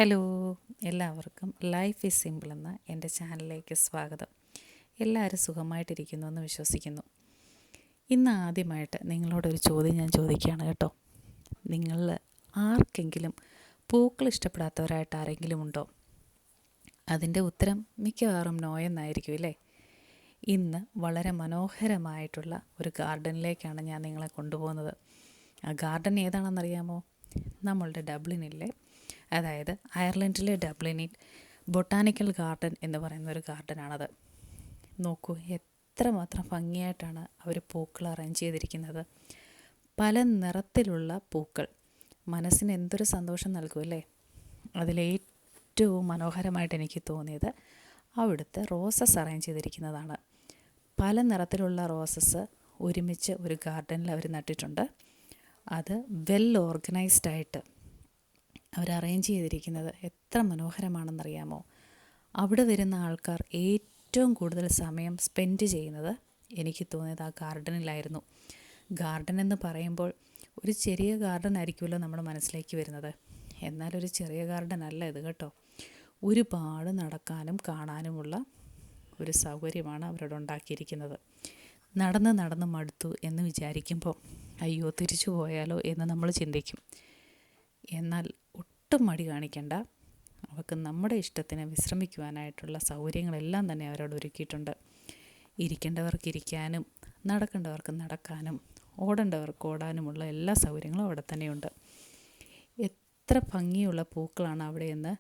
Hello, എല്ലാവർക്കും life is simple എന്ന എൻ്റെ ചാനലിലേക്ക് സ്വാഗതം. എല്ലാവരും സുഖമായിട്ടിരിക്കുന്നു എന്ന് വിശ്വസിക്കുന്നു. ഇന്ന് ആദ്യമായിട്ട് നിങ്ങളോടൊരു ചോദ്യം ഞാൻ ചോദിക്കുകയാണ് കേട്ടോ. നിങ്ങൾ ആർക്കെങ്കിലും പൂക്കൾ ഇഷ്ടപ്പെടാത്തവരായിട്ട് ആരെങ്കിലും ഉണ്ടോ? അതിൻ്റെ ഉത്തരം മിക്കവാറും നോ എന്നായിരിക്കും അല്ലേ? ഇന്ന് വളരെ മനോഹരമായിട്ടുള്ള ഒരു ഗാർഡനിലേക്കാണ് ഞാൻ നിങ്ങളെ കൊണ്ടുപോകുന്നത്. ആ ഗാർഡൻ ഏതാണെന്നറിയാമോ? നമ്മളുടെ ഡബ്ലിനിലെ, അതായത് അയർലൻഡിലെ ഡബ്ലിനിൽ ബൊട്ടാനിക്കൽ ഗാർഡൻ എന്ന് പറയുന്ന ഒരു ഗാർഡനാണത്. നോക്കൂ, എത്രമാത്രം ഭംഗിയായിട്ടാണ് അവർ പൂക്കൾ അറേഞ്ച് ചെയ്തിരിക്കുന്നത്. പല നിറത്തിലുള്ള പൂക്കൾ മനസ്സിന് എന്തൊരു സന്തോഷം നൽകുമല്ലേ. അതിലേറ്റവും മനോഹരമായിട്ട് എനിക്ക് തോന്നിയത് അവിടുത്തെ റോസസ് അറേഞ്ച് ചെയ്തിരിക്കുന്നതാണ്. പല നിറത്തിലുള്ള റോസസ് ഒരുമിച്ച് ഒരു ഗാർഡനിൽ അവർ നട്ടിട്ടുണ്ട്. അത് വെൽ ഓർഗനൈസ്ഡായിട്ട് അവർ അറേഞ്ച് ചെയ്തിരിക്കുന്നത് എത്ര മനോഹരമാണെന്നറിയാമോ? അവിടെ വരുന്ന ആൾക്കാർ ഏറ്റവും കൂടുതൽ സമയം സ്പെൻഡ് ചെയ്യുന്നത് എനിക്ക് തോന്നിയത് ആ ഗാർഡനിലായിരുന്നു. ഗാർഡൻ എന്ന് പറയുമ്പോൾ ഒരു ചെറിയ ഗാർഡൻ ആയിരിക്കുമല്ലോ നമ്മുടെ മനസ്സിലേക്ക് വരുന്നത്. എന്നാൽ ഒരു ചെറിയ ഗാർഡൻ അല്ല ഇത് കേട്ടോ. ഒരുപാട് നടക്കാനും കാണാനുമുള്ള ഒരു സൗകര്യമാണ് അവരോട് ഉണ്ടാക്കിയിരിക്കുന്നത്. നടന്ന് മടുത്തു എന്ന് വിചാരിക്കുമ്പോൾ അയ്യോ തിരിച്ചു പോയാലോ എന്ന് നമ്മൾ ചിന്തിക്കും. എന്നാൽ ഒട്ടും മടി കാണിക്കേണ്ട. അവർക്ക് നമ്മുടെ ഇഷ്ടത്തിന് വിശ്രമിക്കുവാനായിട്ടുള്ള സൗകര്യങ്ങളെല്ലാം തന്നെ അവരോട് ഒരുക്കിയിട്ടുണ്ട്. ഇരിക്കേണ്ടവർക്ക് ഇരിക്കാനും നടക്കേണ്ടവർക്ക് നടക്കാനും ഓടേണ്ടവർക്ക് ഓടാനുമുള്ള എല്ലാ സൗകര്യങ്ങളും അവിടെ തന്നെയുണ്ട്. എത്ര ഭംഗിയുള്ള പൂക്കളാണ് അവിടെയെന്ന്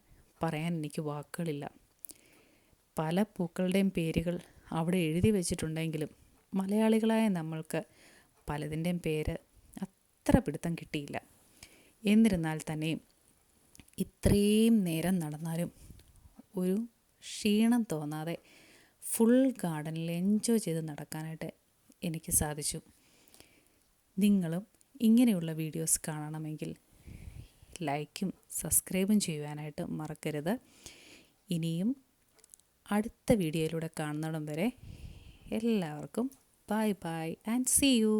പറയാൻ എനിക്ക് വാക്കുകളില്ല. പല പൂക്കളുടെയും പേരുകൾ അവിടെ എഴുതി വച്ചിട്ടുണ്ടെങ്കിലും മലയാളികളായ നമ്മൾക്ക് പലതിൻ്റെയും പേര് അത്ര പിടുത്തം കിട്ടിയില്ല. എന്നിരുന്നാൽ തന്നെയും ഇത്രയും നേരം നടന്നാലും ഒരു ക്ഷീണം തോന്നാതെ ഫുൾ ഗാർഡനിൽ എൻജോയ് ചെയ്ത് നടക്കാനായിട്ട് എനിക്ക് സാധിച്ചു. നിങ്ങളും ഇങ്ങനെയുള്ള വീഡിയോസ് കാണണമെങ്കിൽ ലൈക്കും സബ്സ്ക്രൈബും ചെയ്യുവാനായിട്ട് മറക്കരുത്. ഇനിയും അടുത്ത വീഡിയോയിലൂടെ കാണുന്നിടം വരെ എല്ലാവർക്കും bye bye and see U.